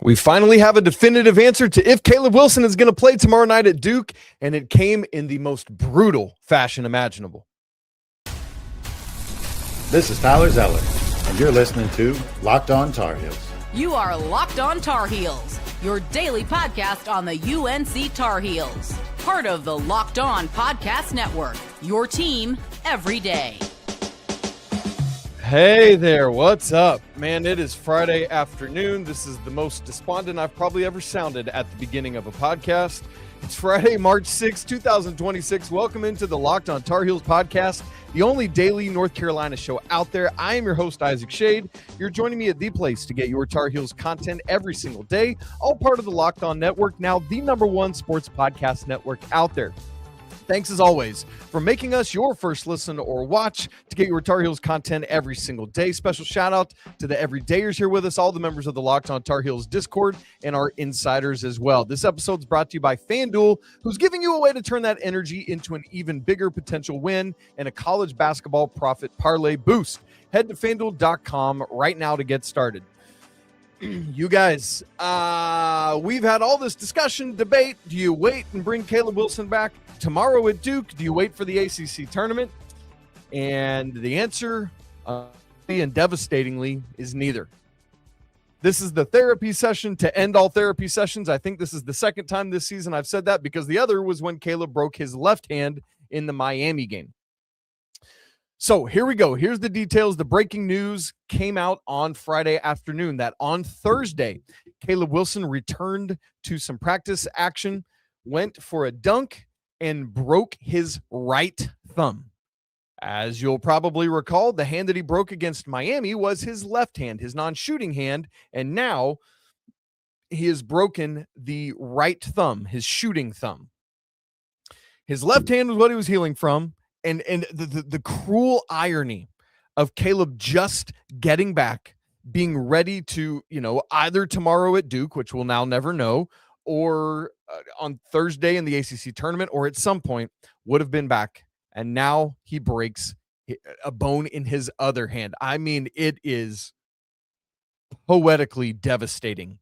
We finally have a definitive answer to if Caleb Wilson is going to play tomorrow night at Duke, and it came in the most brutal fashion imaginable. This is Tyler Zeller, and you're listening to Locked On Tar Heels. You are Locked On Tar Heels, your daily podcast on the UNC Tar Heels. Part of the Locked On Podcast Network, your team every day. Hey there, what's up? Man, it is Friday afternoon. This is the most despondent I've probably ever sounded at the beginning of a podcast. It's Friday, March 6, 2026. Welcome into the Locked On Tar Heels podcast, the only daily North Carolina show out there. I am your host, Isaac Shade. You're joining me at the place to get your Tar Heels content every single day, all part of the Locked On Network, now the #1 sports podcast network out there. Thanks as always for making us your first listen or watch to get your Tar Heels content every single day. Special shout out to the everydayers here with us, all the members of the Locked On Tar Heels Discord and our insiders as well. This episode is brought to you by FanDuel, who's giving you a way to turn that energy into an even bigger potential win and a college basketball profit parlay boost. Head to FanDuel.com right now to get started. You guys, we've had all this discussion, debate. Do you wait and bring Caleb Wilson back tomorrow at Duke? Do you wait for the ACC tournament? And the answer, and devastatingly, is neither. This is the therapy session to end all therapy sessions. I think this is the second time this season I've said that, because the other was when Caleb broke his left hand in the Miami game. So here we go. Here's the details. The breaking news came out on Friday afternoon that on Thursday, Caleb Wilson returned to some practice action, went for a dunk, and broke his right thumb. As you'll probably recall, the hand that he broke against Miami was his left hand, his non-shooting hand, and now he has broken the right thumb, his shooting thumb. His left hand was what he was healing from. And the cruel irony of Caleb just getting back, being ready to, either tomorrow at Duke, which we'll now never know, or on Thursday in the ACC tournament, or at some point would have been back. And now he breaks a bone in his other hand. I mean, it is poetically devastating.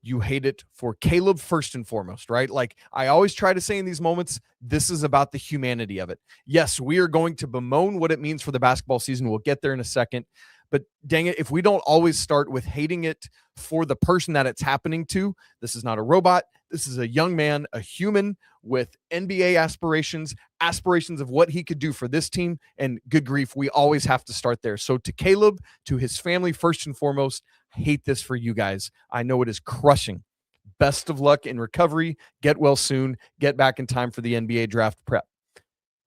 You hate it for Caleb first and foremost, right? Like I always try to say in these moments, this is about the humanity of it. Yes, we are going to bemoan what it means for the basketball season. We'll get there in a second. But dang it, if we don't always start with hating it for the person that it's happening to, this is not a robot. This is a young man, a human with NBA aspirations of what he could do for this team. And good grief, we always have to start there. So to Caleb, to his family, first and foremost, hate this for you guys. I know it is crushing. Best of luck in recovery. Get well soon. Get back in time for the NBA draft prep.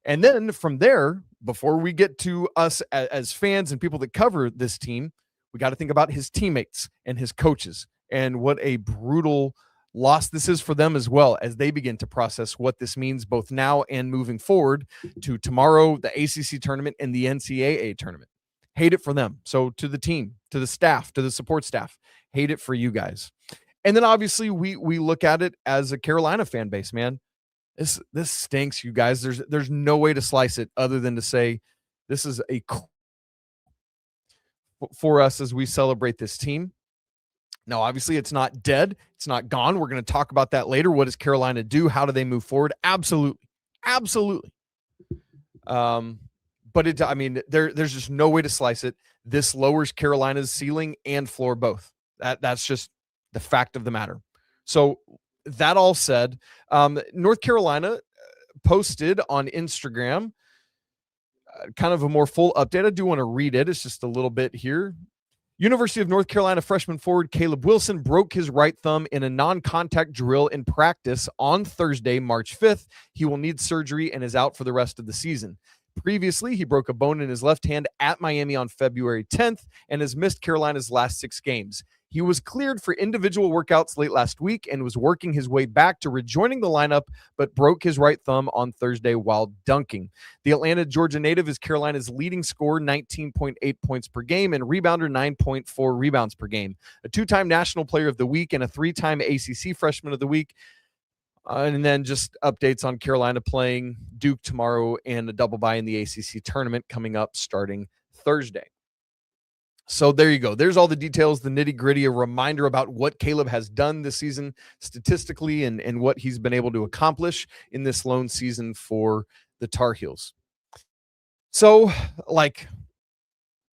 And then from there, before we get to us as fans and people that cover this team, we got to think about his teammates and his coaches and what a brutal loss this is for them as well, as they begin to process what this means both now and moving forward to tomorrow, the ACC tournament and the NCAA tournament. Hate it for them. So to the team, to the staff, to the support staff, hate it for you guys. And then obviously we look at it as a Carolina fan base, man. This stinks, you guys. There's no way to slice it other than to say this is for us as we celebrate this team. Now, obviously, it's not dead. It's not gone. We're going to talk about that later. What does Carolina do? How do they move forward? Absolutely. But there's just no way to slice it. This lowers Carolina's ceiling and floor both. That's just the fact of the matter. So that all said, North Carolina posted on Instagram kind of a more full update. I do want to read it. It's just a little bit here. University of North Carolina freshman forward Caleb Wilson broke his right thumb in a non-contact drill in practice on Thursday, March 5th. He will need surgery and is out for the rest of the season. Previously, he broke a bone in his left hand at Miami on February 10th and has missed Carolina's last 6 games. He was cleared for individual workouts late last week and was working his way back to rejoining the lineup, but broke his right thumb on Thursday while dunking. The Atlanta, Georgia native is Carolina's leading scorer, 19.8 points per game, and rebounder, 9.4 rebounds per game. A 2-time National Player of the Week and a 3-time ACC Freshman of the Week. And then just updates on Carolina playing Duke tomorrow and a double bye in the ACC tournament coming up starting Thursday. So there you go. There's all the details, the nitty gritty, a reminder about what Caleb has done this season statistically and what he's been able to accomplish in this lone season for the Tar Heels. So like,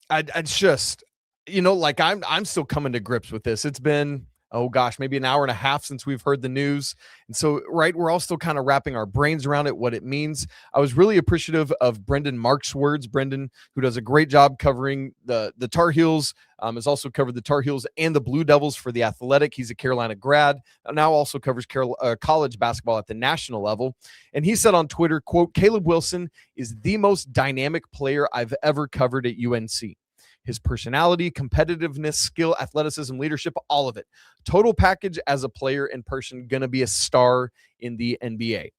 I just, like I'm still coming to grips with this. It's been, oh gosh, maybe an hour and a half since we've heard the news. And so, right, we're all still kind of wrapping our brains around it, what it means. I was really appreciative of Brendan Mark's words. Brendan, who does a great job covering the Tar Heels, has also covered the Tar Heels and the Blue Devils for The Athletic. He's a Carolina grad, now also covers college basketball at the national level. And he said on Twitter, quote, Caleb Wilson is the most dynamic player I've ever covered at UNC. His personality, competitiveness, skill, athleticism, leadership, all of it. Total package as a player in person, going to be a star in the NBA.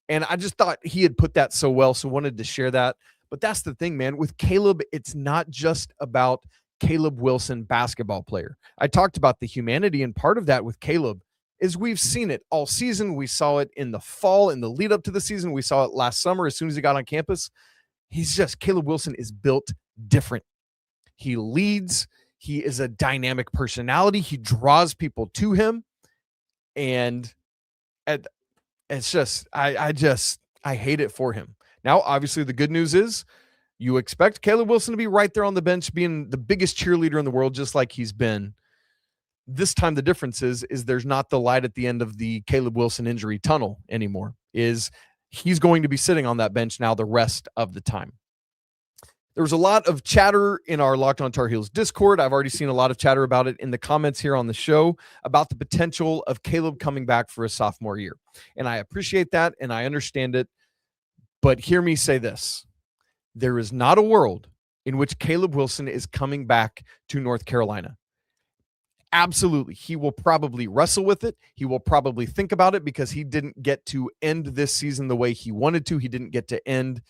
And I just thought he had put that so well, so wanted to share that. But that's the thing, man. With Caleb, it's not just about Caleb Wilson, basketball player. I talked about the humanity, and part of that with Caleb is we've seen it all season. We saw it in the fall, in the lead up to the season. We saw it last summer as soon as he got on campus. Caleb Wilson is built different. He leads. He is a dynamic personality. He draws people to him. And it's just, I hate it for him. Now, obviously, the good news is you expect Caleb Wilson to be right there on the bench, being the biggest cheerleader in the world, just like he's been. This time, the difference is there's not the light at the end of the Caleb Wilson injury tunnel anymore. He's going to be sitting on that bench now the rest of the time. There was a lot of chatter in our Locked On Tar Heels Discord. I've already seen a lot of chatter about it in the comments here on the show about the potential of Caleb coming back for a sophomore year. And I appreciate that and I understand it. But hear me say this. There is not a world in which Caleb Wilson is coming back to North Carolina. Absolutely. He will probably wrestle with it. He will probably think about it because he didn't get to end this season the way he wanted to. He didn't get to end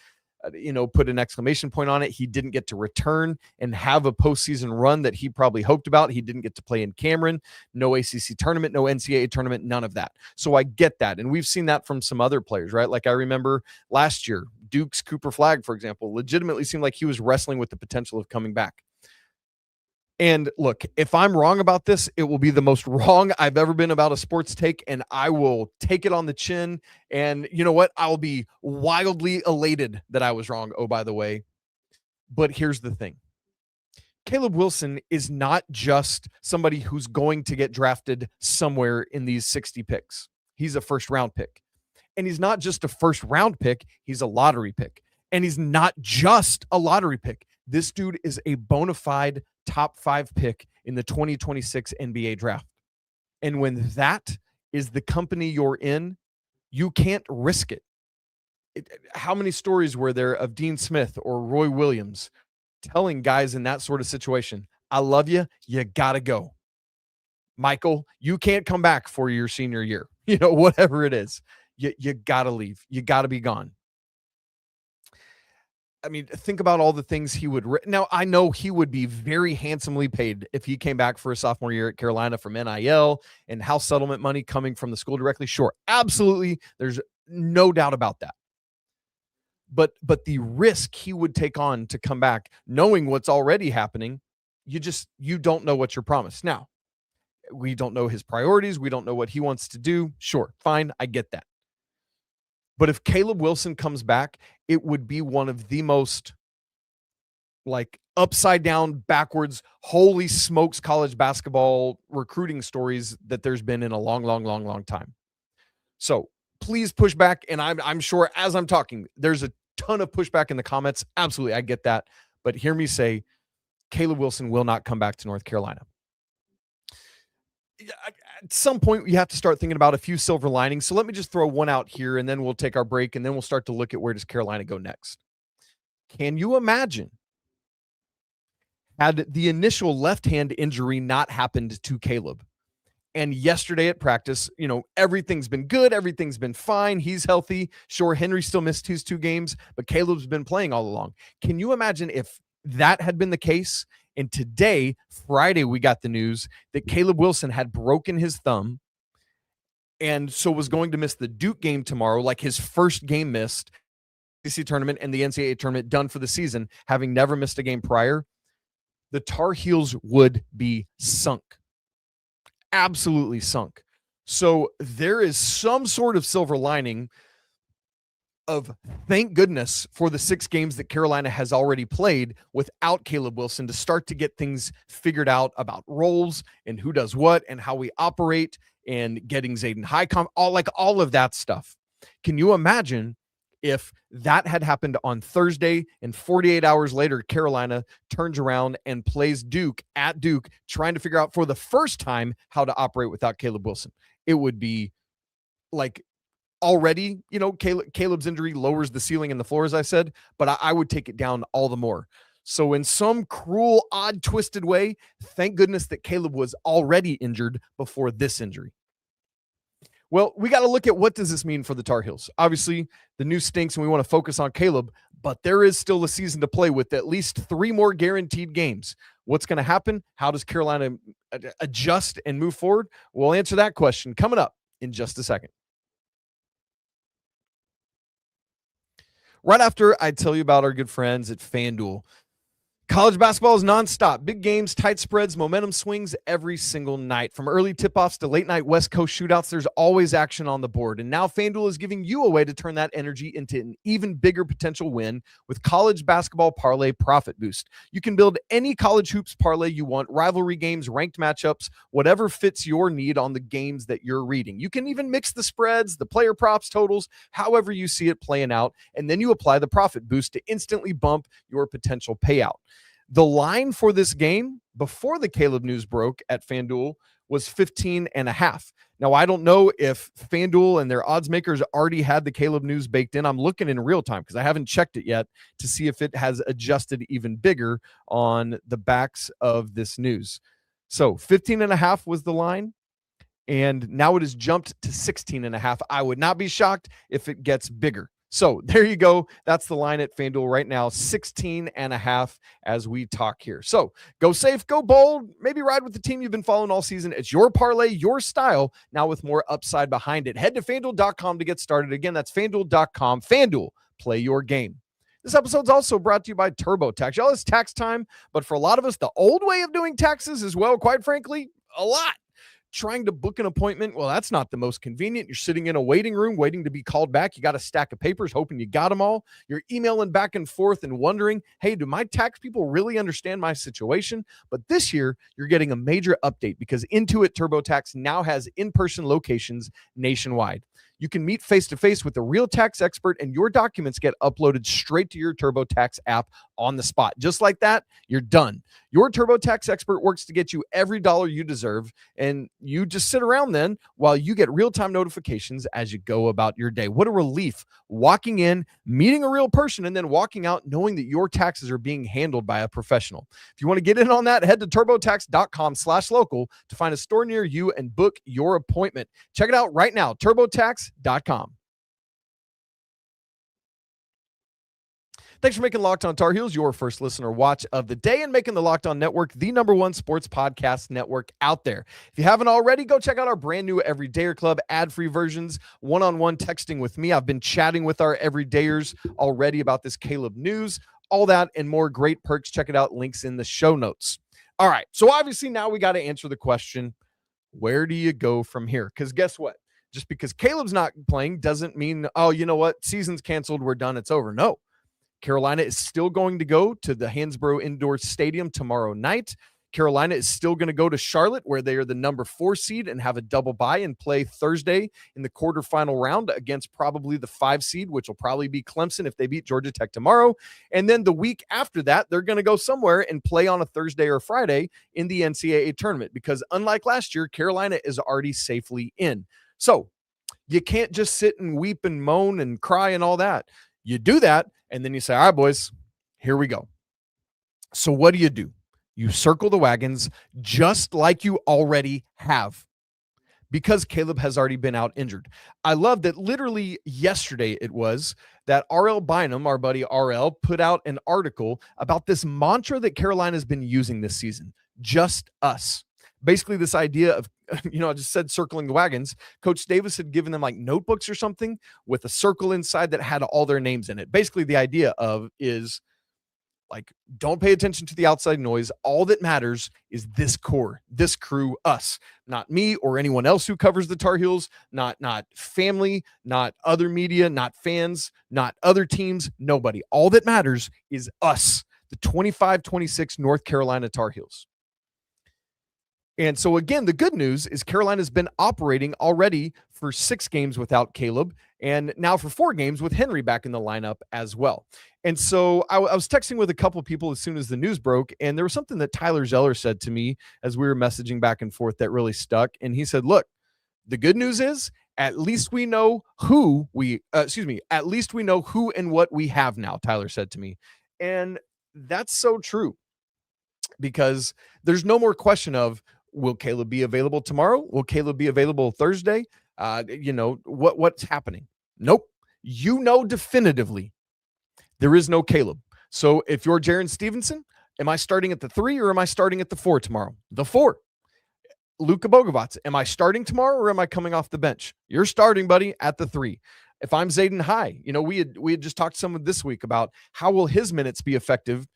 put an exclamation point on it. He didn't get to return and have a postseason run that he probably hoped about. He didn't get to play in Cameron, no ACC tournament, no NCAA tournament, none of that. So I get that. And we've seen that from some other players, right? Like I remember last year, Duke's Cooper Flagg, for example, legitimately seemed like he was wrestling with the potential of coming back. And look, if I'm wrong about this, it will be the most wrong I've ever been about a sports take, and I will take it on the chin. And you know what? I'll be wildly elated that I was wrong. Oh, by the way. But here's the thing. Caleb Wilson is not just somebody who's going to get drafted somewhere in these 60 picks. He's a first-round pick. And he's not just a first-round pick. He's a lottery pick. And he's not just a lottery pick. This dude is a bona fide top 5 pick in the 2026 NBA draft. And when that is the company you're in, you can't risk it. How many stories were there of Dean Smith or Roy Williams telling guys in that sort of situation, I love you, you got to go. Michael, you can't come back for your senior year. Whatever it is, you got to leave. You got to be gone. I mean, think about all the things he would. Now, I know he would be very handsomely paid if he came back for a sophomore year at Carolina from NIL and house settlement money coming from the school directly. Sure, absolutely. There's no doubt about that. But the risk he would take on to come back, knowing what's already happening, you don't know what you're promised. Now, we don't know his priorities. We don't know what he wants to do. Sure, fine. I get that. But if Caleb Wilson comes back, it would be one of the most upside down, backwards, holy smokes college basketball recruiting stories that there's been in a long, long, long, long time. So please push back. And I'm sure as I'm talking, there's a ton of pushback in the comments. Absolutely. I get that. But hear me say, Caleb Wilson will not come back to North Carolina. At some point, you have to start thinking about a few silver linings. So let me just throw one out here, and then we'll take our break, and then we'll start to look at where does Carolina go next. Can you imagine had the initial left hand injury not happened to Caleb? And yesterday at practice, everything's been good. Everything's been fine. He's healthy. Sure, Henry still missed his 2 games, but Caleb's been playing all along. Can you imagine if that had been the case? And today, Friday, we got the news that Caleb Wilson had broken his thumb and so was going to miss the Duke game tomorrow, like his first game missed, ACC tournament and the NCAA tournament done for the season, having never missed a game prior. the Tar Heels would be sunk. Absolutely sunk. So there is some sort of silver lining of thank goodness for the 6 games that Carolina has already played without Caleb Wilson to start to get things figured out about roles and who does what and how we operate and getting Zayden Highcom, all of that stuff. Can you imagine if that had happened on Thursday and 48 hours later, Carolina turns around and plays Duke at Duke, trying to figure out for the first time how to operate without Caleb Wilson? It would be like, already, Caleb's injury lowers the ceiling and the floor, as I said, but I would take it down all the more. So in some cruel, odd, twisted way, thank goodness that Caleb was already injured before this injury. Well, we got to look at what does this mean for the Tar Heels. Obviously, the news stinks and we want to focus on Caleb, but there is still a season to play with at least 3 more guaranteed games. What's going to happen? How does Carolina adjust and move forward? We'll answer that question coming up in just a second. Right after I tell you about our good friends at FanDuel. College basketball is nonstop. Big games, tight spreads, momentum swings every single night. From early tip-offs to late-night West Coast shootouts, there's always action on the board. And now FanDuel is giving you a way to turn that energy into an even bigger potential win with College Basketball Parlay Profit Boost. You can build any college hoops parlay you want, rivalry games, ranked matchups, whatever fits your need on the games that you're reading. You can even mix the spreads, the player props, totals, however you see it playing out, and then you apply the Profit Boost to instantly bump your potential payout. The line for this game before the Caleb news broke at FanDuel was 15.5. Now, I don't know if FanDuel and their odds makers already had the Caleb news baked in. I'm looking in real time because I haven't checked it yet to see if it has adjusted even bigger on the backs of this news. So 15.5 was the line, and now it has jumped to 16.5. I would not be shocked if it gets bigger. So there you go. That's the line at FanDuel right now, 16.5 as we talk here. So go safe, go bold, maybe ride with the team you've been following all season. It's your parlay, your style, now with more upside behind it. Head to FanDuel.com to get started. Again, that's FanDuel.com. FanDuel, play your game. This episode's also brought to you by TurboTax. Y'all, it's tax time, but for a lot of us, the old way of doing taxes as well, quite frankly, a lot. Trying to book an appointment, well, that's not the most convenient. You're sitting in a waiting room waiting to be called back. You got a stack of papers hoping you got them all. You're emailing back and forth and wondering, hey, do my tax people really understand my situation? But this year, you're getting a major update because Intuit TurboTax now has in-person locations nationwide. You can meet face-to-face with a real tax expert and your documents get uploaded straight to your TurboTax app on the spot. Just like that, you're done. Your TurboTax expert works to get you every dollar you deserve, and you just sit around then while you get real-time notifications as you go about your day. What a relief walking in, meeting a real person, and then walking out knowing that your taxes are being handled by a professional. If you want to get in on that, head to turbotax.com/local to find a store near you and book your appointment. Check it out right now, turbotax.com. Thanks for making Locked On Tar Heels your first listener watch of the day and making the Locked On Network the #1 sports podcast network out there. If you haven't already, go check out our brand new Everydayer Club ad-free versions, one-on-one texting with me. I've been chatting with our Everydayers already about this Caleb news, all that and more great perks. Check it out. Links in the show notes. All right. So obviously now we got to answer the question, where do you go from here? Because guess what? Just because Caleb's not playing doesn't mean, oh, you know what? Season's canceled. We're done. It's over. No. Carolina is still going to go to the Hansbrough Indoor Stadium tomorrow night. Carolina is still going to go to Charlotte, where they are the #4 seed and have a double bye and play Thursday in the quarterfinal round against probably the 5 seed, which will probably be Clemson if they beat Georgia Tech tomorrow. And then the week after that, they're going to go somewhere and play on a Thursday or Friday in the NCAA tournament because unlike last year, Carolina is already safely in. So you can't just sit and weep and moan and cry and all that. You do that, and then you say, all right, boys, here we go. So what do? You circle the wagons just like you already have because Caleb has already been out injured. I love that literally yesterday it was that RL Bynum, our buddy RL, put out an article about this mantra that Carolina has been using this season, just us. Basically this idea of, I just said circling the wagons. Coach Davis had given them like notebooks or something with a circle inside that had all their names in it. Basically the idea of is Like, don't pay attention to the outside noise. All that matters is this core, this crew, us, not me or anyone else who covers the Tar Heels, not family, not other media, not fans, not other teams, nobody. All that matters is us, the 25-26 North Carolina Tar Heels. And so, again, the good news is Carolina's been operating already for 6 games without Caleb, and now for 4 games with Henry back in the lineup as well. And so I was texting with a couple of people as soon as the news broke, and there was something that Tyler Zeller said to me as we were messaging back and forth that really stuck. And he said, look, the good news is at least we know who at least we know who and what we have now, Tyler said to me. And that's so true, because there's no more question of, will Caleb be available tomorrow? Will Caleb be available Thursday? What's happening? Nope. Definitively there is no Caleb. So if you're Jaron Stevenson, am I starting at the 3 or am I starting at the 4 tomorrow? The 4. Luka Bogovats, am I starting tomorrow or am I coming off the bench? You're starting, buddy, at the 3. If I'm Zayden High, we had just talked some of this week about how will his minutes be affected,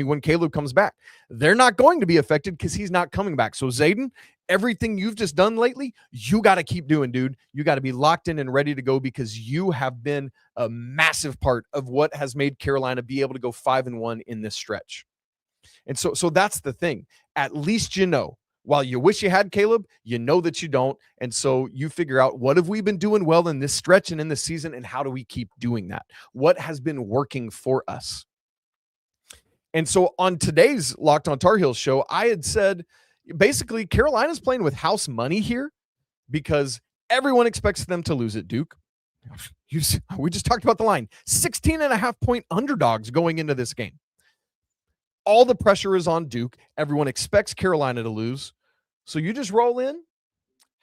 when Caleb comes back. They're not going to be affected because he's not coming back. So Zayden, everything you've just done lately, you got to keep doing, dude. You got to be locked in and ready to go, because you have been a massive part of what has made Carolina be able to go 5-1 in this stretch. And so that's the thing. At least while you wish you had Caleb, you know that you don't. And so you figure out, what have we been doing well in this stretch and in this season, and how do we keep doing that? What has been working for us? And so on today's Locked on Tar Heels show, I had said, basically, Carolina's playing with house money here because everyone expects them to lose at Duke. We just talked about the line. 16.5-point underdogs going into this game. All the pressure is on Duke. Everyone expects Carolina to lose. So you just roll in,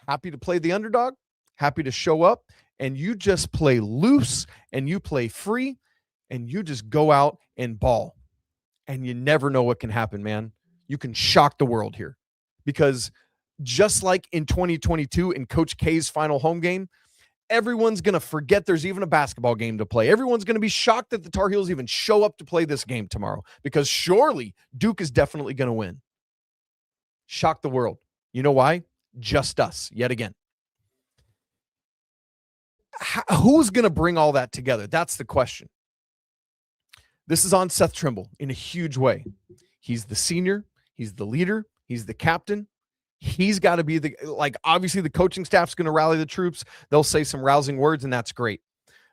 happy to play the underdog, happy to show up, and you just play loose and you play free and you just go out and ball. And you never know what can happen, man. You can shock the world here, because just like in 2022 in Coach K's final home game, everyone's going to forget there's even a basketball game to play. Everyone's going to be shocked that the Tar Heels even show up to play this game tomorrow, because surely Duke is definitely going to win. Shock the world. You know why? Just us, yet again. Who's going to bring all that together? That's the question. This is on Seth Trimble in a huge way. He's the senior. He's the leader. He's the captain. He's got to be obviously the coaching staff's going to rally the troops. They'll say some rousing words, and that's great.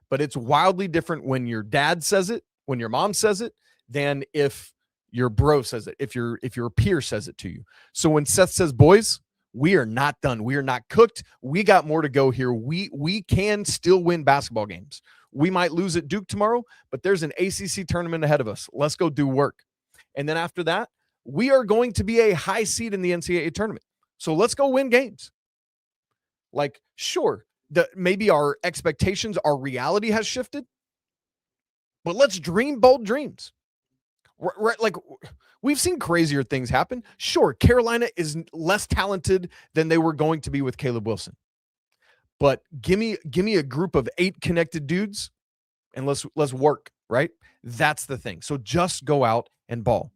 But it's wildly different when your dad says it, when your mom says it, than if your bro says it, if your peer says it to you. So when Seth says, boys, we are not done. We are not cooked. We got more to go here. We can still win basketball games. We might lose at Duke tomorrow, but there's an ACC tournament ahead of us. Let's go do work. And then after that, we are going to be a high seed in the NCAA tournament. So let's go win games. Sure, maybe our expectations, our reality has shifted, but let's dream bold dreams. Right? We've seen crazier things happen. Sure, Carolina is less talented than they were going to be with Caleb Wilson. But give me a group of 8 connected dudes and let's work, right? That's the thing. So just go out and ball.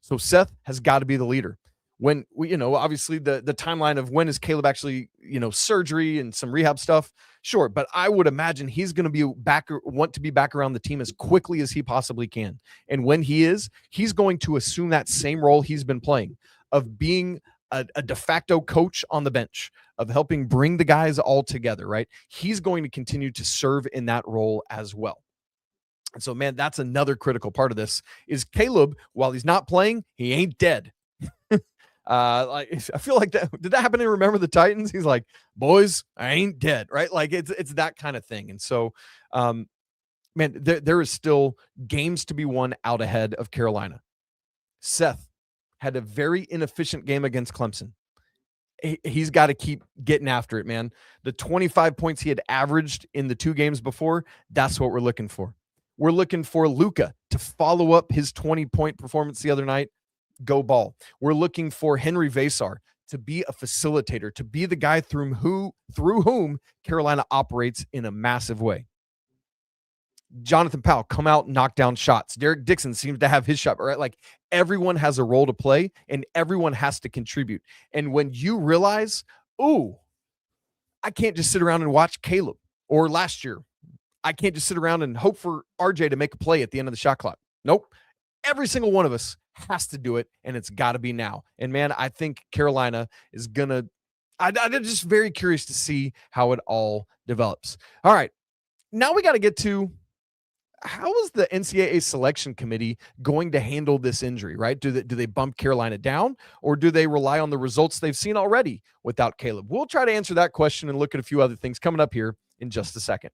So Seth has got to be the leader. When we, obviously the timeline of when is Caleb actually, surgery and some rehab stuff, sure. But I would imagine he's going to want to be back around the team as quickly as he possibly can. And when he is, he's going to assume that same role he's been playing of being a de facto coach on the bench, of helping bring the guys all together, right? He's going to continue to serve in that role as well. And so, man, that's another critical part of this is Caleb, while he's not playing, he ain't dead. I feel like that. Did that happen in Remember the Titans? He's like, boys, I ain't dead, right? It's that kind of thing. And so, man, there is still games to be won out ahead of Carolina. Seth had a very inefficient game against Clemson. He's got to keep getting after it, man. The 25 points he had averaged in the 2 games before, that's what we're looking for. We're looking for Luka to follow up his 20-point performance the other night. Go ball. We're looking for Henry Vasar to be a facilitator, to be the guy through whom Carolina operates in a massive way. Jonathan Powell come out and knock down shots. Derek Dixon seems to have his shot, right? Like everyone has a role to play and everyone has to contribute. And when you realize, oh, I can't just sit around and watch Caleb, or last year, I can't just sit around and hope for RJ to make a play at the end of the shot clock. Nope. Every single one of us has to do it, and it's got to be now. And man, I think Carolina is going to, I'm just very curious to see how it all develops. All right. Now we got to get to, how is the NCAA selection committee going to handle this injury, right? Do they bump Carolina down, or do they rely on the results they've seen already without Caleb? We'll try to answer that question and look at a few other things coming up here in just a second.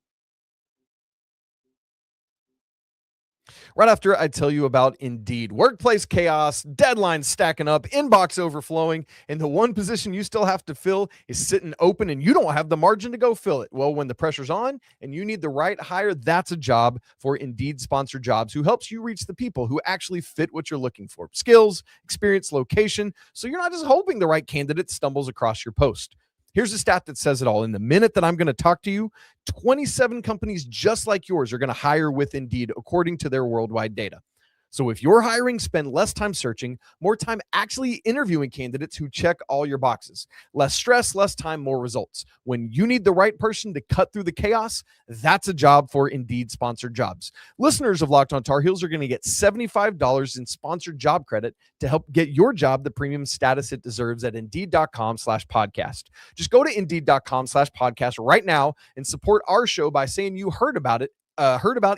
Right after I tell you about Indeed. Workplace chaos, deadlines stacking up, inbox overflowing, and the one position you still have to fill is sitting open and you don't have the margin to go fill it. Well, when the pressure's on and you need the right hire, that's a job for Indeed Sponsored Jobs, who helps you reach the people who actually fit what you're looking for. Skills, experience, location, so you're not just hoping the right candidate stumbles across your post. Here's a stat that says it all. In the minute that I'm going to talk to you, 27 companies just like yours are going to hire with Indeed, according to their worldwide data. So if you're hiring, spend less time searching, more time actually interviewing candidates who check all your boxes. Less stress, less time, more results. When you need the right person to cut through the chaos, that's a job for Indeed Sponsored Jobs. Listeners of Locked On Tar Heels are going to get $75 in sponsored job credit to help get your job the premium status it deserves at Indeed.com/podcast. Just go to Indeed.com/podcast right now and support our show by saying you heard about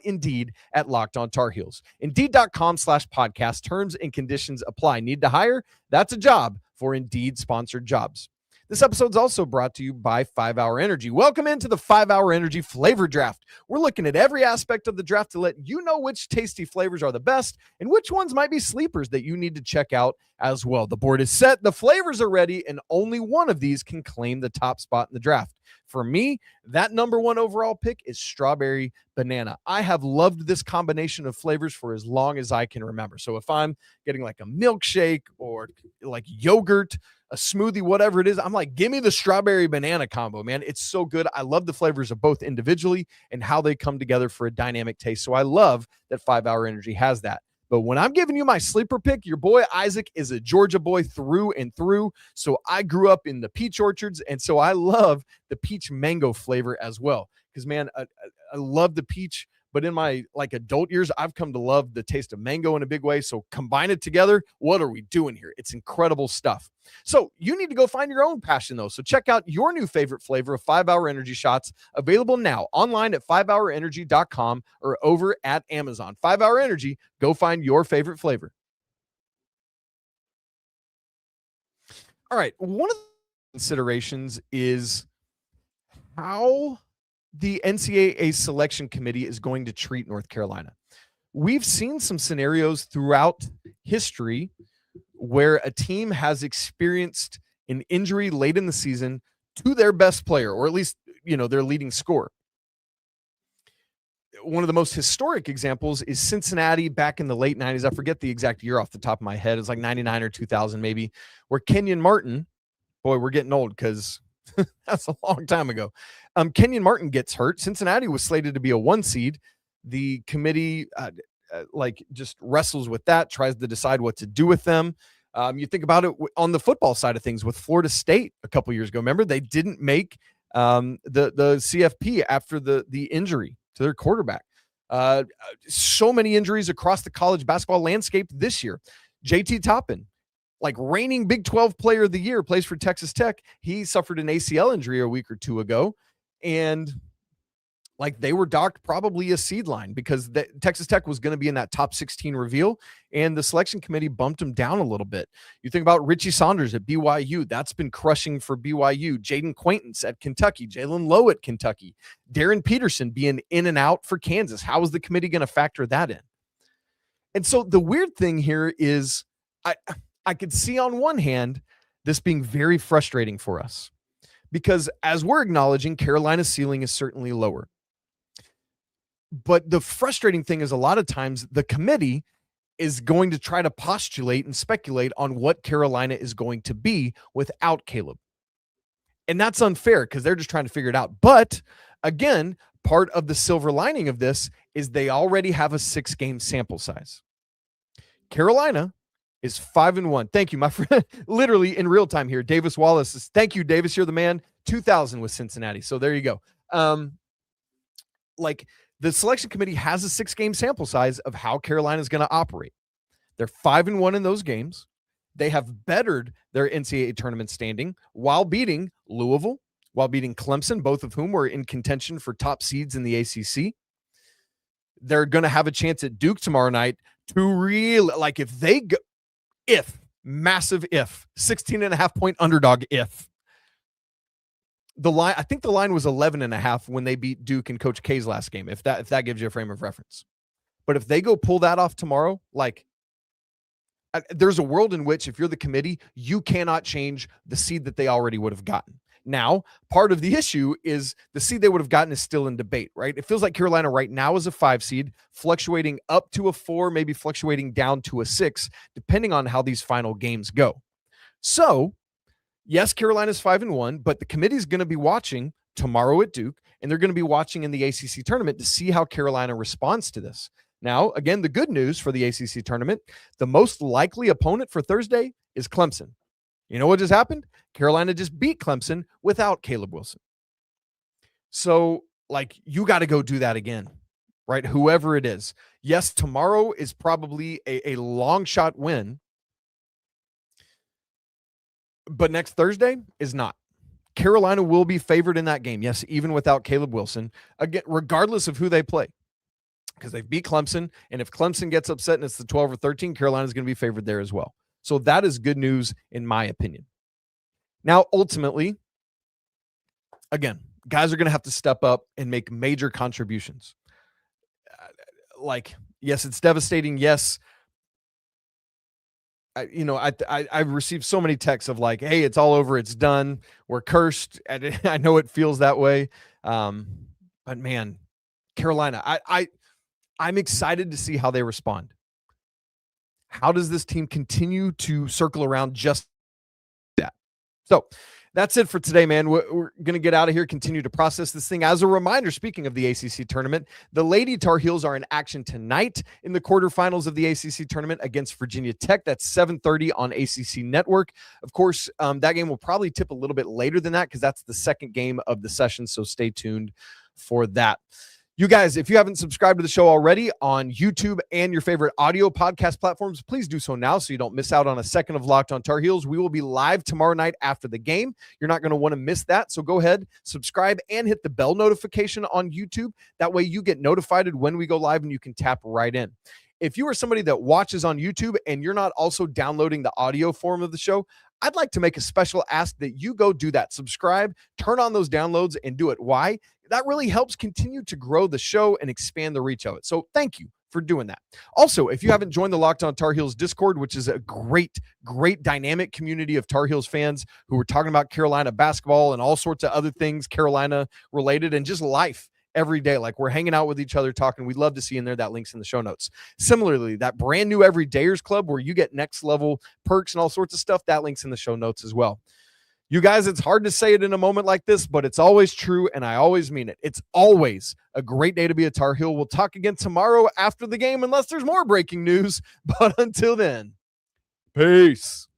Indeed at Locked On Tar Heels. Indeed.com/podcast. Terms and conditions apply. Need to hire? That's a job for Indeed Sponsored Jobs. This episode is also brought to you by 5 Hour Energy. Welcome into the 5 Hour Energy Flavor Draft. We're looking at every aspect of the draft to let you know which tasty flavors are the best and which ones might be sleepers that you need to check out as well. The board is set, the flavors are ready, and only one of these can claim the top spot in the draft. For me, that number one overall pick is strawberry banana. I have loved this combination of flavors for as long as I can remember. So if I'm getting like a milkshake or like yogurt, a smoothie, whatever it is, I'm like, give me the strawberry banana combo, man. It's so good. I love the flavors of both individually and how they come together for a dynamic taste. So I love that 5 Hour Energy has that. But when I'm giving you my sleeper pick, your boy Isaac is a Georgia boy through and through. So I grew up in the peach orchards, and so I love the peach mango flavor as well. Because, man, I love the peach, but in my adult years, I've come to love the taste of mango in a big way. So combine it together. What are we doing here? It's incredible stuff. So you need to go find your own passion, though. So check out your new favorite flavor of 5 Hour Energy shots, available now online at 5hourenergy.com or over at Amazon. 5 Hour Energy, go find your favorite flavor. All right. One of the considerations is how the NCAA selection committee is going to treat North Carolina. We've seen some scenarios throughout history where a team has experienced an injury late in the season to their best player, or at least, their leading scorer. One of the most historic examples is Cincinnati back in the late 90s. I forget the exact year off the top of my head. It's like 99 or 2000 maybe, where Kenyon Martin, boy, we're getting old because that's a long time ago. Kenyon Martin gets hurt. Cincinnati was slated to be a 1 seed. The committee just wrestles with that, tries to decide what to do with them. You think about it on the football side of things with Florida State a couple years ago. Remember, they didn't make the CFP after the injury to their quarterback. So many injuries across the college basketball landscape this year. JT Toppin, reigning Big 12 player of the year, plays for Texas Tech. He suffered an ACL injury a week or two ago, and they were docked probably a seed line because Texas Tech was going to be in that top 16 reveal, and the selection committee bumped him down a little bit. You think about Richie Saunders at BYU. That's been crushing for BYU. Jaden Quaintance at Kentucky. Jalen Lowe at Kentucky. Darren Peterson being in and out for Kansas. How is the committee going to factor that in? And so the weird thing here is I could see on one hand this being very frustrating for us because, as we're acknowledging, Carolina's ceiling is certainly lower. But the frustrating thing is a lot of times the committee is going to try to postulate and speculate on what Carolina is going to be without Caleb. And that's unfair because they're just trying to figure it out. But again, part of the silver lining of this is they already have a 6-game sample size. Carolina is 5-1. Thank you, my friend. Literally in real time here. Davis Wallace is, thank you, Davis. You're the man. 2000 with Cincinnati. So there you go. Like the selection committee has a 6-game sample size of how Carolina is going to operate. They're 5-1 in those games. They have bettered their NCAA tournament standing while beating Louisville, while beating Clemson, both of whom were in contention for top seeds in the ACC. They're going to have a chance at Duke tomorrow night to really, like, massive if, 16.5 point underdog if. The line, I think the line was 11.5 when they beat Duke in Coach K's last game, if that gives you a frame of reference. But if they go pull that off tomorrow, like, there's a world in which if you're the committee, you cannot change the seed that they already would have gotten. Now, part of the issue is the seed they would have gotten is still in debate, right? It feels like Carolina right now is a 5 seed, fluctuating up to a 4, maybe fluctuating down to a 6, depending on how these final games go. So, yes, Carolina's 5-1, but the committee is going to be watching tomorrow at Duke, and they're going to be watching in the ACC tournament to see how Carolina responds to this. Now, again, the good news for the ACC tournament, the most likely opponent for Thursday is Clemson. You know what just happened? Carolina just beat Clemson without Caleb Wilson. So, like, you got to go do that again, right? Whoever it is. Yes, tomorrow is probably a long shot win, but next Thursday is not. Carolina will be favored in that game. Yes, even without Caleb Wilson, again, regardless of who they play. Because they've beat Clemson, and if Clemson gets upset and it's the 12 or 13, Carolina's going to be favored there as well. So that is good news in my opinion. Now, ultimately, again, guys are going to have to step up and make major contributions. Like, yes, it's devastating. Yes, I've received so many texts of like, hey, it's all over. It's done. We're cursed. And I know it feels that way. But man, Carolina, I'm excited to see how they respond. How does this team continue to circle around just that? So that's it for today, man. We're going to get out of here, continue to process this thing. As a reminder, speaking of the ACC tournament, the Lady Tar Heels are in action tonight in the quarterfinals of the ACC tournament against Virginia Tech. That's 7:30 on ACC Network. Of course, that game will probably tip a little bit later than that because that's the second game of the session, so stay tuned for that. You guys, if you haven't subscribed to the show already on YouTube and your favorite audio podcast platforms, please do so now so you don't miss out on a second of Locked on Tar Heels. We will be live tomorrow night after the game. You're not going to want to miss that. So go ahead, subscribe, and hit the bell notification on YouTube. That way you get notified when we go live and you can tap right in. If you are somebody that watches on YouTube and you're not also downloading the audio form of the show, I'd like to make a special ask that you go do that. Subscribe, turn on those downloads, and do it. Why? That really helps continue to grow the show and expand the reach of it. So thank you for doing that. Also, if you haven't joined the Locked on Tar Heels Discord, which is a great dynamic community of Tar Heels fans who are talking about Carolina basketball and all sorts of other things Carolina related and just life every day. Like, we're hanging out with each other talking. We'd love to see you in there. That link's in the show notes. Similarly, that brand new Everydayers Club where you get next level perks and all sorts of stuff, that link's in the show notes as well. You guys, it's hard to say it in a moment like this, but it's always true, and I always mean it. It's always a great day to be a Tar Heel. We'll talk again tomorrow after the game, unless there's more breaking news. But until then, peace.